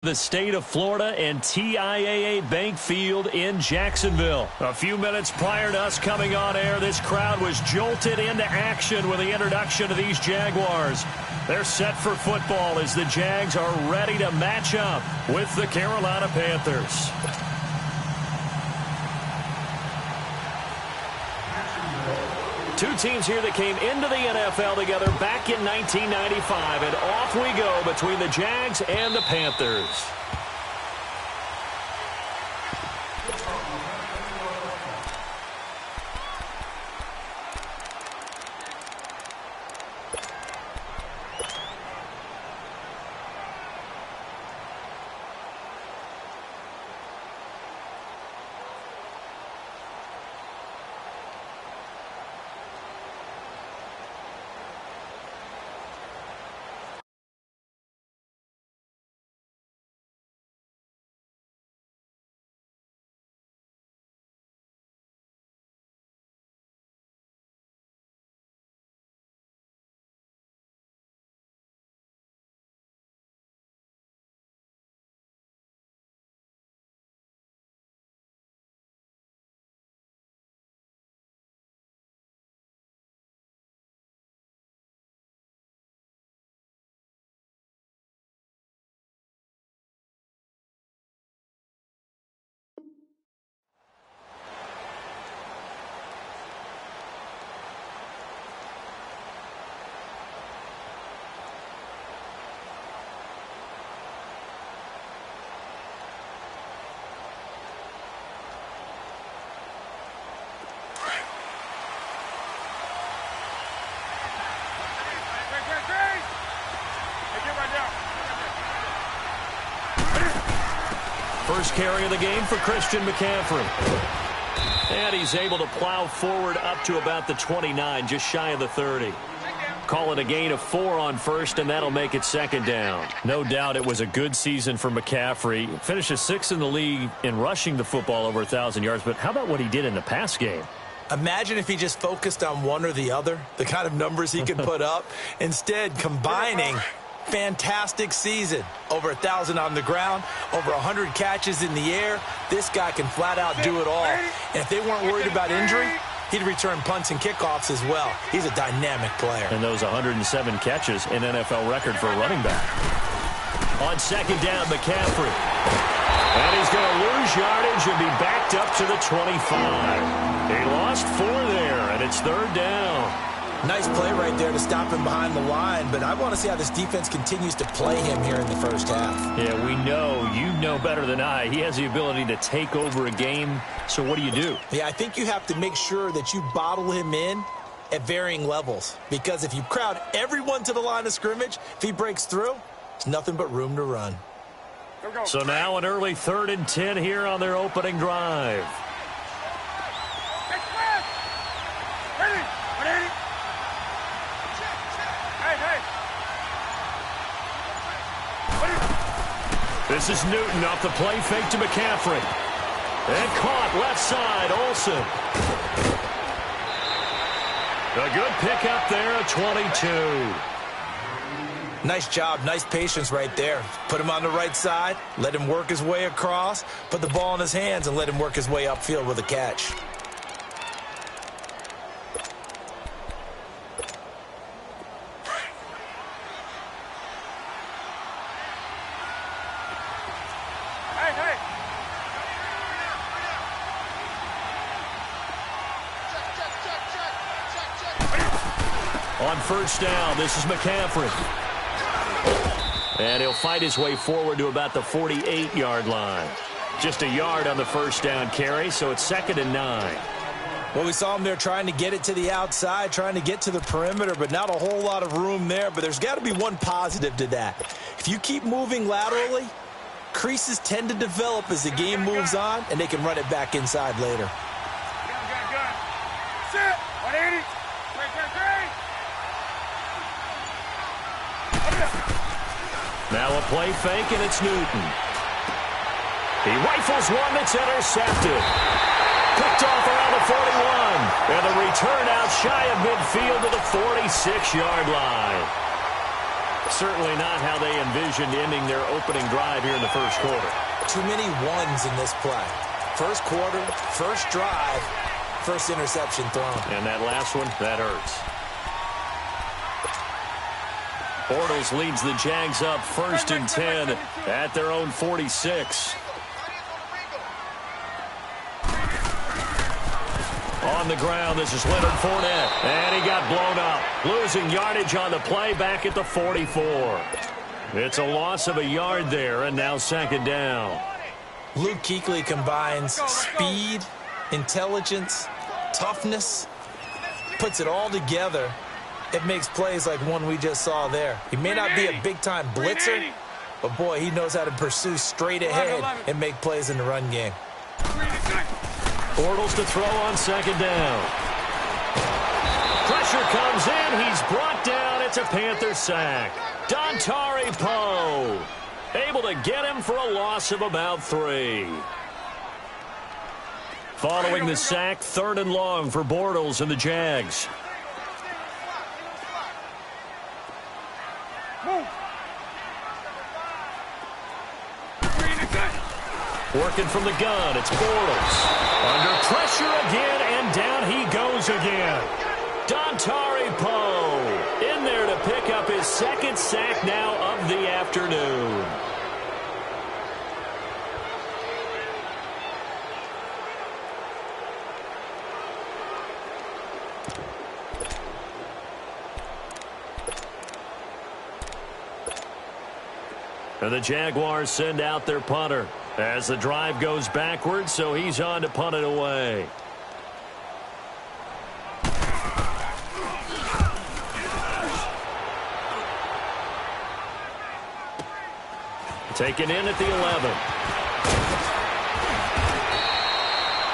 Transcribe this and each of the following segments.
The state of Florida and TIAA Bank Field in Jacksonville. A few minutes prior to us coming on air, this crowd was jolted into action with the introduction of these Jaguars. They're set for football as the Jags are ready to match up with the Carolina Panthers. Two teams here that came into the NFL together back in 1995, and off we go between the Jags and the Panthers. First carry of the game for Christian McCaffrey. And he's able to plow forward up to about the 29, just shy of the 30. Call it a gain of 4 on first, and that'll make it second down. No doubt it was a good season for McCaffrey. Finishes 6th in the league in rushing the football over 1,000 yards. But how about what he did in the pass game? Imagine if he just focused on one or the other, the kind of numbers he could put up. Instead, combining fantastic season. Over 1,000 on the ground, over 100 catches in the air. This guy can flat out do it all. And if they weren't worried about injury, he'd return punts and kickoffs as well. He's a dynamic player. And those 107 catches, an NFL record for a running back. On second down, McCaffrey. And he's going to lose yardage and be backed up to the 25. He lost 4 there, and it's third down. Nice play right there to stop him behind the line, but I want to see how this defense continues to play him here in the first half. Yeah, we know. You know better than I. He has the ability to take over a game, so what do? Yeah, I think you have to make sure that you bottle him in at varying levels, because if you crowd everyone to the line of scrimmage, if he breaks through, it's nothing but room to run. So now an early 3rd and 10 here on their opening drive. This is Newton off the play fake to McCaffrey. And caught left side, Olsen. A good pickup there at 22. Nice job, nice patience right there. Put him on the right side, let him work his way across, put the ball in his hands, and let him work his way upfield with a catch. On first down, this is McCaffrey. And he'll fight his way forward to about the 48-yard line. Just a yard on the first down carry, so it's 2nd and 9. Well, we saw him there trying to get it to the outside, trying to get to the perimeter, but not a whole lot of room there. But there's got to be one positive to that. If you keep moving laterally, creases tend to develop as the game moves on, and they can run it back inside later. Good. Sit. 180. Now a play fake, and it's Newton. He rifles one that's intercepted. Picked off around the 41. And the return out shy of midfield to the 46-yard line. Certainly not how they envisioned ending their opening drive here in the first quarter. Too many ones in this play. First quarter, first drive, first interception thrown. And that last one, that hurts. Bortles leads the Jags up 1st and 10 at their own 46. On the ground, this is Leonard Fournette. And he got blown up. Losing yardage on the play back at the 44. It's a loss of a yard there, and now 2nd down. Luke Kuechly combines speed, intelligence, toughness, puts it all together. It makes plays like one we just saw there. He may not be a big-time blitzer, but, boy, he knows how to pursue straight ahead and make plays in the run game. Bortles to throw on 2nd down. Pressure comes in. He's brought down. It's a Panther sack. Dontari Poe able to get him for a loss of about 3. Following the sack, 3rd and long for Bortles and the Jags. Working from the gun, it's Bortles. Under pressure again, and down he goes again. Dontari Poe in there to pick up his 2nd sack now of the afternoon. And the Jaguars send out their punter as the drive goes backwards, so he's on to punt it away. Taken in at the 11.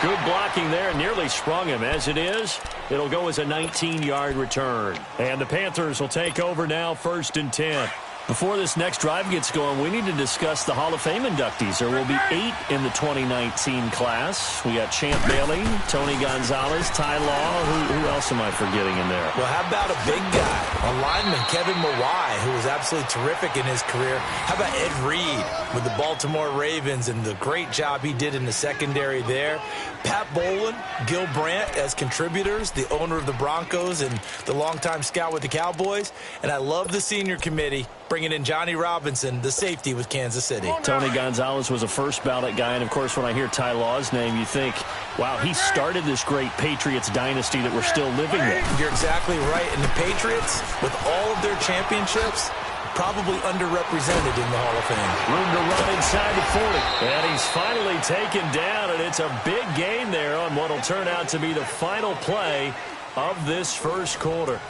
Good blocking there, nearly sprung him. As it is, it'll go as a 19-yard return. And the Panthers will take over now, 1st and 10. Before this next drive gets going, we need to discuss the Hall of Fame inductees. There will be 8 in the 2019 class. We got Champ Bailey, Tony Gonzalez, Ty Law. Who else am I forgetting in there? Well, how about a big guy, a lineman, Kevin Mawai, who was absolutely terrific in his career. How about Ed Reed with the Baltimore Ravens and the great job he did in the secondary there. Pat Bowlen, Gil Brandt as contributors, the owner of the Broncos and the longtime scout with the Cowboys. And I love the senior committee bringing in Johnny Robinson, the safety with Kansas City. Tony Gonzalez was a first ballot guy, and of course when I hear Ty Law's name, you think, wow, he started this great Patriots dynasty that we're still living in. You're exactly right. And the Patriots, with all of their championships, probably underrepresented in the Hall of Fame. Room to run inside the 40. And he's finally taken down, and it's a big gain there on what will turn out to be the final play of this first quarter.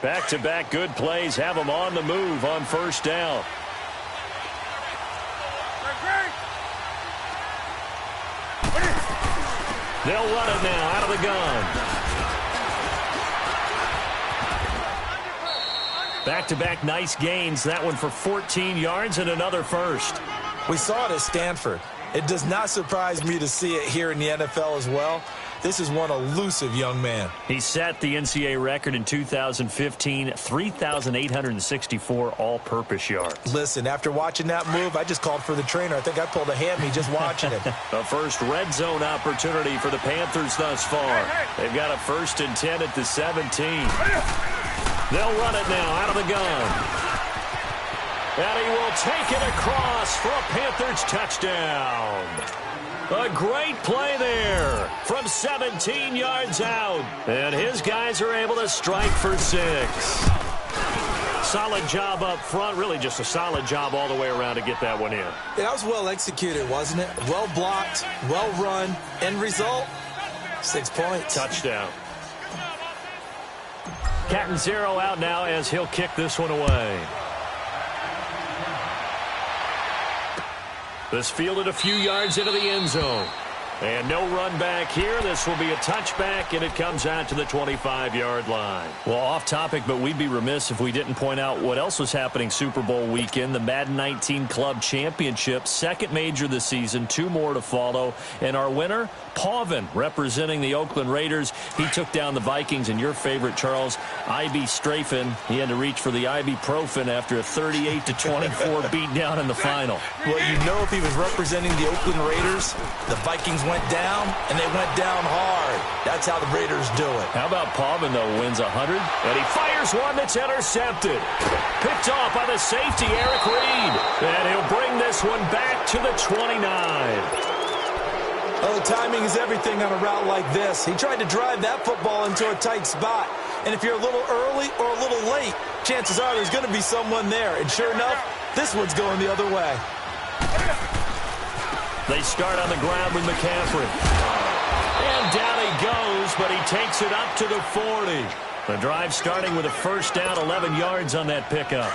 Back-to-back good plays have them on the move on 1st down. They'll run it now out of the gun. Back-to-back nice gains. That one for 14 yards and another first. We saw it at Stanford. It does not surprise me to see it here in the NFL as well. This is one elusive young man. He set the NCAA record in 2015, 3,864 all-purpose yards. Listen, after watching that move, I just called for the trainer. I think I pulled a hammy just watching it. The first red zone opportunity for the Panthers thus far. They've got a 1st and 10 at the 17. They'll run it now out of the gun. And he will take it across for a Panthers touchdown. A great play there from 17 yards out. And his guys are able to strike for 6. Solid job up front. Really just a solid job all the way around to get that one in. Yeah, that was well executed, wasn't it? Well blocked, well run. End result, 6 points. Touchdown. Catanzaro out now as he'll kick this one away. This fielded a few yards into the end zone. And no run back here. This will be a touchback, and it comes out to the 25-yard line. Well, off topic, but we'd be remiss if we didn't point out what else was happening Super Bowl weekend. The Madden 19 Club Championship, second major this season, 2 more to follow. And our winner, Pauvin, representing the Oakland Raiders. He took down the Vikings, and your favorite, Charles, IB Strafen. He had to reach for the ibuprofen after a 38-24 beatdown in the final. Well, you know, if he was representing the Oakland Raiders, the Vikings went down, and they went down hard. That's how the Raiders do it. How about Pauvin, though, wins 100? And he fires one that's intercepted. Picked off by the safety, Eric Reed. And he'll bring this one back to the 29. Oh, timing is everything on a route like this. He tried to drive that football into a tight spot. And if you're a little early or a little late, chances are there's going to be someone there. And sure enough, this one's going the other way. They start on the ground with McCaffrey. And down he goes, but he takes it up to the 40. The drive starting with a first down, 11 yards on that pickup.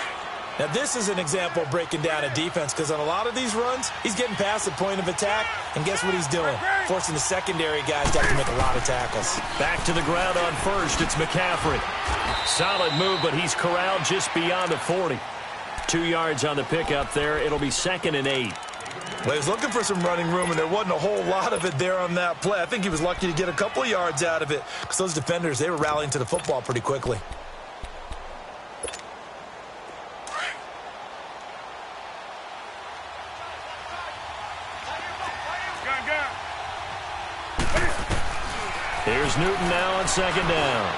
Now, this is an example of breaking down a defense, because on a lot of these runs, he's getting past the point of attack, and guess what he's doing? Forcing the secondary guys to have to make a lot of tackles. Back to the ground on first, it's McCaffrey. Solid move, but he's corralled just beyond the 40. 2 yards on the pickup there. It'll be 2nd and 8. Well, he was looking for some running room, and there wasn't a whole lot of it there on that play. I think he was lucky to get a couple of yards out of it, because those defenders, they were rallying to the football pretty quickly. Here's Newton now on 2nd down.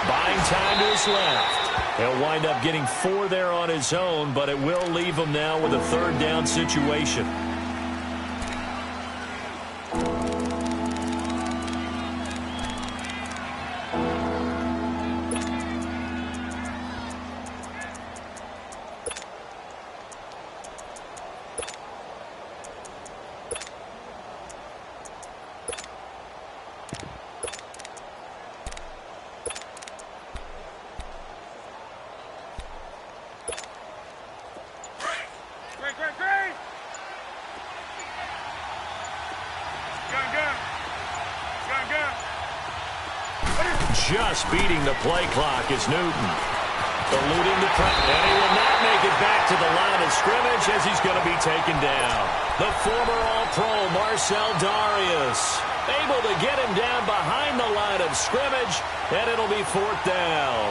Buying time to his left. He'll wind up getting 4 there on his own, but it will leave him now with a 3rd down situation. Just beating the play clock is Newton. Eluding the pressure, and he will not make it back to the line of scrimmage as he's going to be taken down. The former All-Pro Marcel Darius able to get him down behind the line of scrimmage, and it'll be 4th down.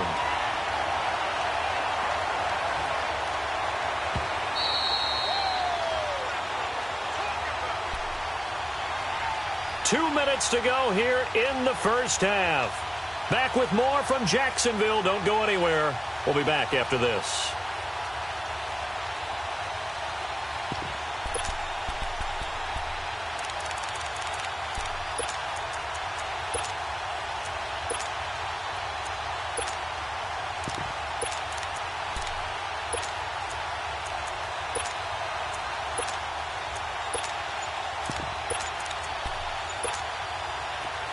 Two minutes to go here in the first half. Back with more from Jacksonville. Don't go anywhere. We'll be back after this.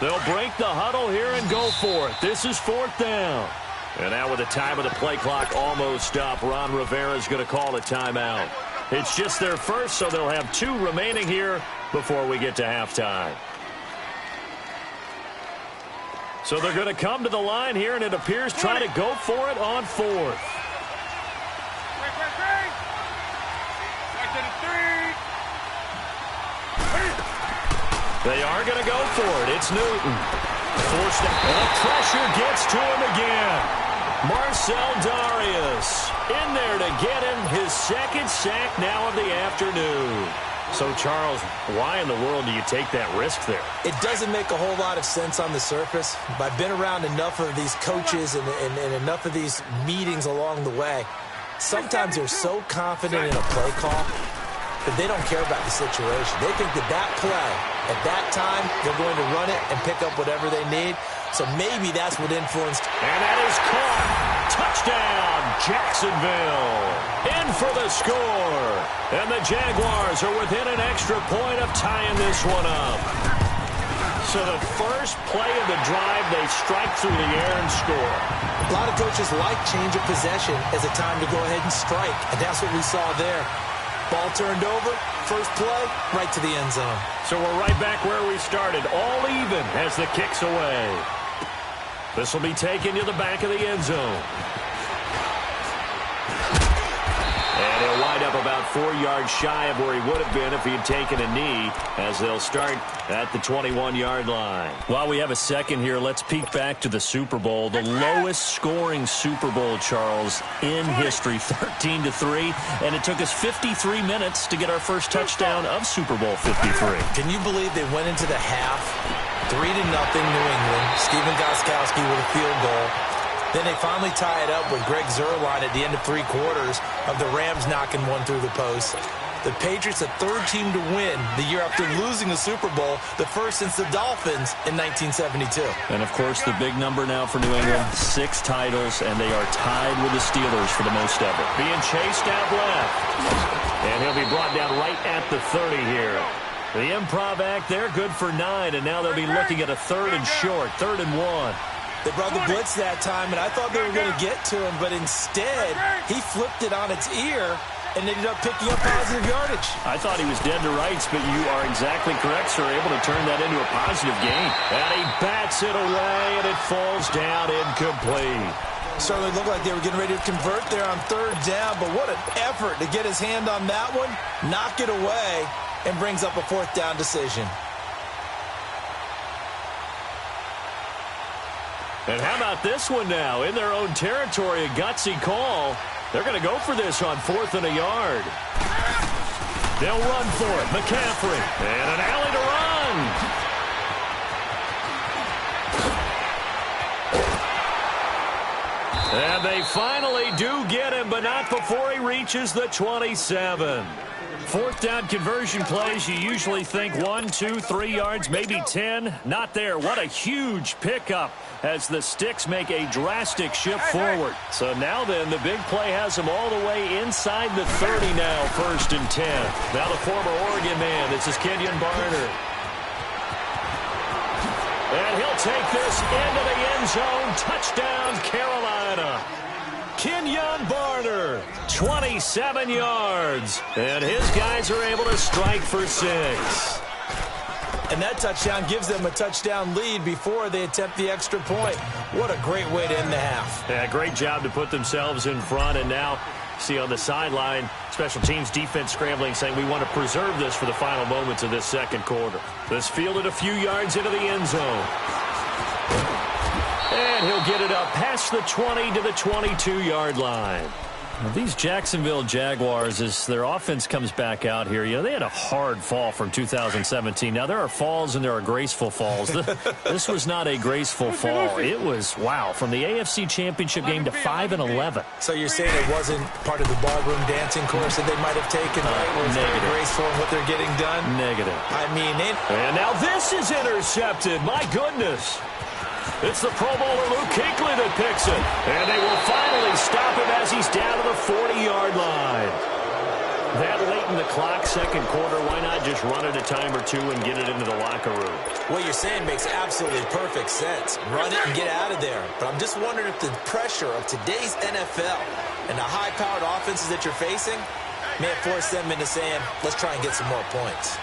They'll break the huddle here and go for it. This is 4th down. And now with the time of the play clock almost up, Ron Rivera is going to call a timeout. It's just their first, so they'll have 2 remaining here before we get to halftime. So they're going to come to the line here, and it appears trying to go for it on 4th. They are going to go for it. It's Newton. Forced it. And the pressure gets to him again. Marcel Darius in there to get him his 2nd sack now of the afternoon. So, Charles, why in the world do you take that risk there? It doesn't make a whole lot of sense on the surface, but I've been around enough of these coaches and enough of these meetings along the way. Sometimes they're so confident in a play call that they don't care about the situation. They think that play, at that time, they're going to run it and pick up whatever they need. So maybe that's what influenced. And that is caught. Touchdown, Jacksonville. In for the score. And the Jaguars are within an extra point of tying this one up. So the first play of the drive, they strike through the air and score. A lot of coaches like change of possession as a time to go ahead and strike, and that's what we saw there. Ball turned over, first play, right to the end zone. So we're right back where we started, all even as the kick's away. This will be taken to the back of the end zone. And he'll wind up about 4 yards shy of where he would have been if he had taken a knee, as they'll start at the 21-yard line. While we have a second here, let's peek back to the Super Bowl. The lowest scoring Super Bowl, Charles, in history, 13-3. And it took us 53 minutes to get our first touchdown of Super Bowl 53. Can you believe they went into the half, 3-0 New England, Steven Gostkowski with a field goal. Then they finally tie it up with Greg Zuerlein at the end of 3 quarters of the Rams knocking one through the post. The Patriots, the third team to win the year after losing the Super Bowl, the first since the Dolphins in 1972. And, of course, the big number now for New England, 6 titles, and they are tied with the Steelers for the most ever. Being chased out left. And he'll be brought down right at the 30 here. The improv act there, good for 9, and now they'll be looking at a 3rd and short, 3rd and 1. They brought the blitz that time, and I thought they were going to get to him, but instead, he flipped it on its ear and ended up picking up positive yardage. I thought he was dead to rights, but you are exactly correct, sir. Able to turn that into a positive gain. And he bats it away, and it falls down incomplete. Certainly looked like they were getting ready to convert there on 3rd down, but what an effort to get his hand on that one, knock it away, and brings up a 4th down decision. And how about this one now? In their own territory, a gutsy call. They're going to go for this on 4th and a yard. They'll run for it. McCaffrey. And an alley to run. And they finally do get him, but not before he reaches the 27. 4th down conversion plays, you usually think 1, 2, 3 yards, maybe 10. Not there. What a huge pickup as the Sticks make a drastic shift forward. So now then, the big play has them all the way inside the 30 now, 1st and 10. Now the former Oregon man, this is Kenyon Barner. And he'll take this into the end zone. Touchdown, Carolina. Kenyon Barner, 27 yards. And his guys are able to strike for 6. And that touchdown gives them a touchdown lead before they attempt the extra point. What a great way to end the half. Yeah, great job to put themselves in front. And now, see on the sideline, special teams defense scrambling, saying we want to preserve this for the final moments of this second quarter. This fielded a few yards into the end zone. And he'll get it up past the 20 to the 22-yard line. Now, these Jacksonville Jaguars, as their offense comes back out here, you know, they had a hard fall from 2017. Now, there are falls and there are graceful falls. This was not a graceful fall. It was, wow, from the AFC Championship game to 5-11. So you're saying it wasn't part of the ballroom dancing course that they might have taken, right? Where it's very graceful in what they're getting done? Negative. I mean, and now this is intercepted. My goodness. It's the Pro Bowler Luke Kuechly that picks it. And they will finally stop him as he's down to the 40-yard line. That late in the clock, second quarter, why not just run it a time or two and get it into the locker room? What you're saying makes absolutely perfect sense. Run it and get out of there. But I'm just wondering if the pressure of today's NFL and the high-powered offenses that you're facing may have forced them into saying, let's try and get some more points.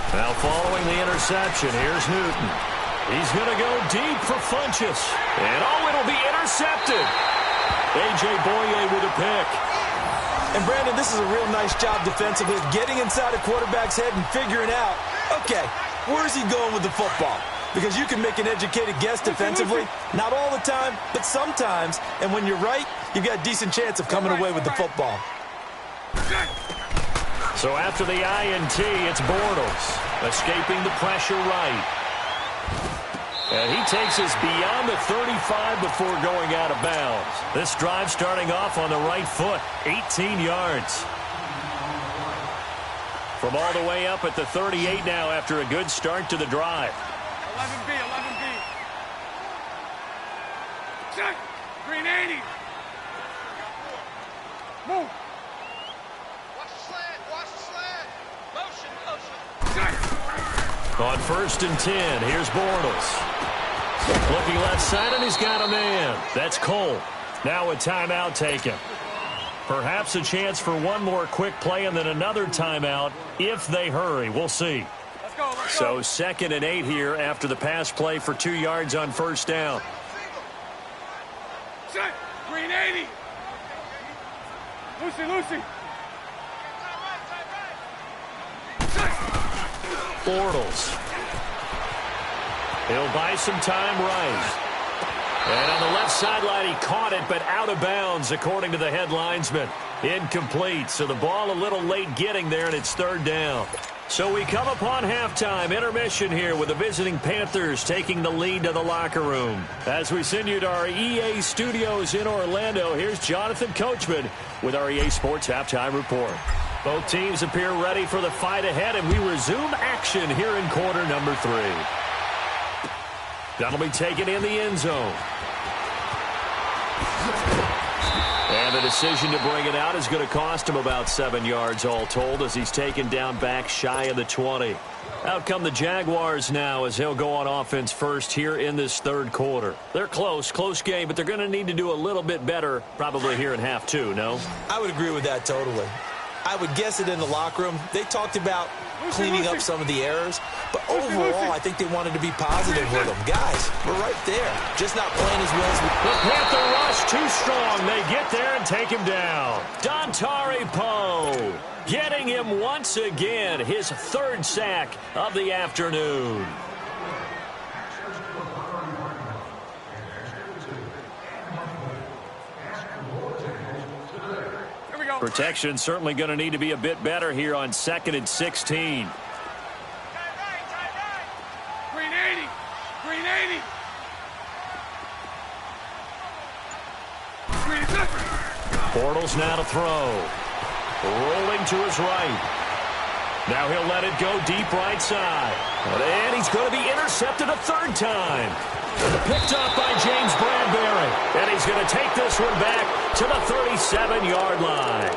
Now following the interception, here's Newton. He's going to go deep for Funchess. And it'll be intercepted. A.J. Boye with a pick. And Brandon, this is a real nice job defensively, getting inside a quarterback's head and figuring out, okay, where's he going with the football? Because you can make an educated guess defensively, not all the time, but sometimes. And when you're right, you've got a decent chance of coming away with the football. So after the INT, it's Bortles, escaping the pressure right. And he takes us beyond the 35 before going out of bounds. This drive starting off on the right foot, 18 yards. From all the way up at the 38 now after a good start to the drive. 11B, 11B. Check. Green 80. Move. On 1st and 10, here's Bortles. Looking left side, and he's got a man. That's Cole. Now a timeout taken. Perhaps a chance for one more quick play and then another timeout if they hurry. We'll see. Let's go. So 2nd and 8 here after the pass play for 2 yards on first down. Set. Green 80. Lucy. Bortles. He'll buy some time right. And on the left sideline, he caught it, but out of bounds, according to the head linesman. Incomplete, so the ball a little late getting there, and it's 3rd down. So we come upon halftime, intermission here with the visiting Panthers taking the lead to the locker room. As we send you to our EA studios in Orlando, here's Jonathan Coachman with our EA Sports Halftime Report. Both teams appear ready for the fight ahead, and we resume action here in quarter number 3. That'll be taken in the end zone. And the decision to bring it out is going to cost him about 7 yards all told as he's taken down back shy of the 20. Out come the Jaguars now as he'll go on offense first here in this 3rd quarter. They're close game, but they're going to need to do a little bit better probably here in half 2, no? I would agree with that totally. I would guess it in the locker room. They talked about cleaning up some of the errors, but overall, I think they wanted to be positive with them. Guys, we're right there, just not playing as well as we... The Panther rush too strong. They get there and take him down. Dontari Poe getting him once again, his 3rd sack of the afternoon. Protection certainly going to need to be a bit better here on 2nd and 16. Green 80. Green 80. Green 50. Bortles now to throw. Rolling to his right. Now he'll let it go deep right side. And he's going to be intercepted a 3rd time. Picked up by James Bradbury. And he's going to take this one back to the 37-yard line.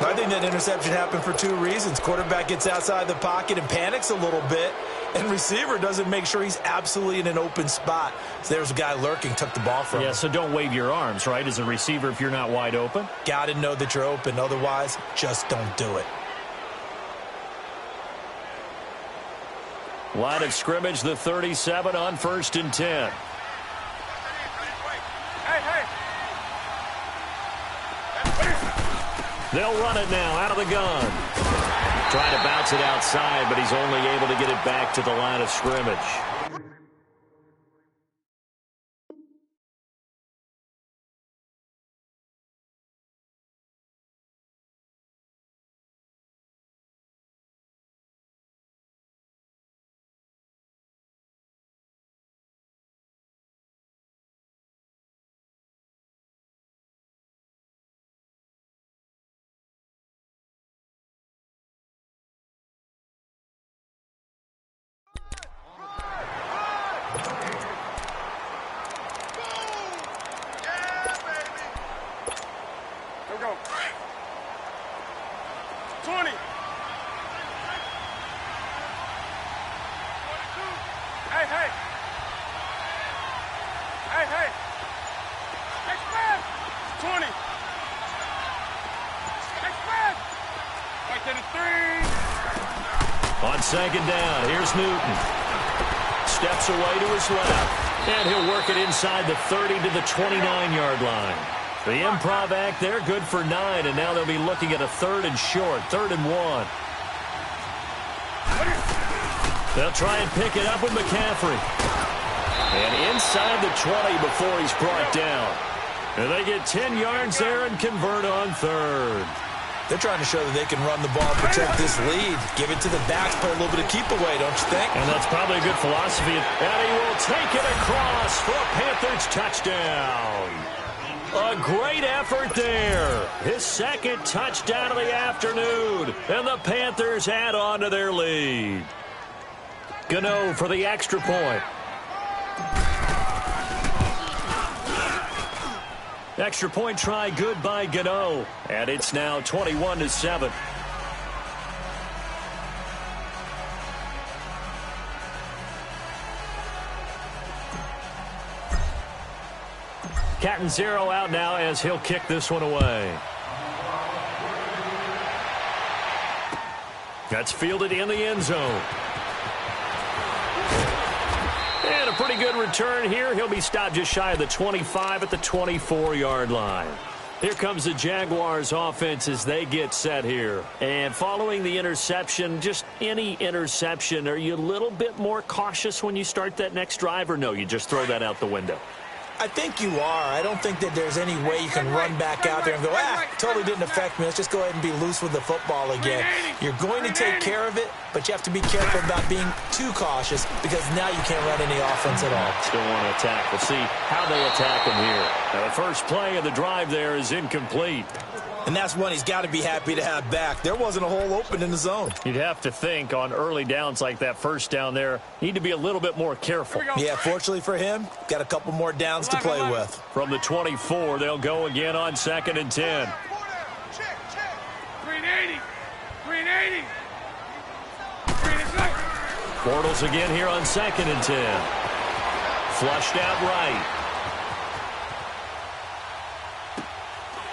I think that interception happened for 2 reasons. Quarterback gets outside the pocket and panics a little bit, and receiver doesn't make sure he's absolutely in an open spot. So there's a guy lurking, took the ball from him. Yeah, so don't wave your arms, right, as a receiver if you're not wide open? Got to know that you're open. Otherwise, just don't do it. Line of scrimmage, the 37 on 1st and 10. They'll run it now out of the gun. Trying to bounce it outside, but he's only able to get it back to the line of scrimmage. On 2nd down, here's Newton. Steps away to his left. And he'll work it inside the 30 to the 29-yard line. The improv act there, good for 9, and now they'll be looking at a 3rd and short, 3rd and 1. They'll try and pick it up with McCaffrey. And inside the 20 before he's brought down. And they get 10 yards there and convert on 3rd. They're trying to show that they can run the ball, protect this lead, give it to the backs, play a little bit of keep away, don't you think? And that's probably a good philosophy. And he will take it across for a Panthers touchdown. A great effort there. His 2nd touchdown of the afternoon. And the Panthers add on to their lead. Gano for the extra point. Extra point try good by Gano. And it's now 21-7. Cat and zero out now as he'll kick this one away. That's fielded in the end zone. And a pretty good return here. He'll be stopped just shy of the 25 at the 24-yard line. Here comes the Jaguars offense as they get set here. And following the interception, just any interception, are you a little bit more cautious when you start that next drive, or no, you just throw that out the window? I think you are. I don't think that there's any way you can run back out there and go, totally didn't affect me. Let's just go ahead and be loose with the football again. You're going to take care of it, but you have to be careful about being too cautious because now you can't run any offense at all. Still want to attack. We'll see how they attack him here. Now, the first play of the drive there is incomplete. And that's one he's got to be happy to have back. There wasn't a hole open in the zone. You'd have to think on early downs like that first down there, need to be a little bit more careful. Yeah, fortunately for him, got a couple more downs to play with. From the 24, they'll go again on 2nd and 10. Green 80. Green 80. Green is left. Bortles again here on 2nd and 10. Flushed out right.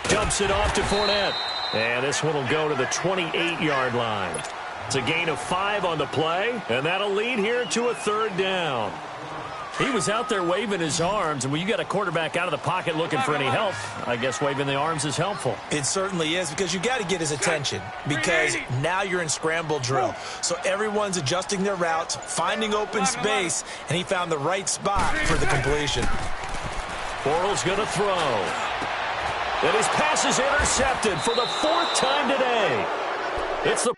Dumps it off to Fournette. And this one will go to the 28-yard line. It's a gain of 5 on the play, and that'll lead here to a 3rd down. He was out there waving his arms, and when you got a quarterback out of the pocket looking for any help, I guess waving the arms is helpful. It certainly is, because you got to get his attention, because now you're in scramble drill. So everyone's adjusting their routes, finding open space, and he found the right spot for the completion. Bortles going to throw. And his pass is intercepted for the 4th time today. It's the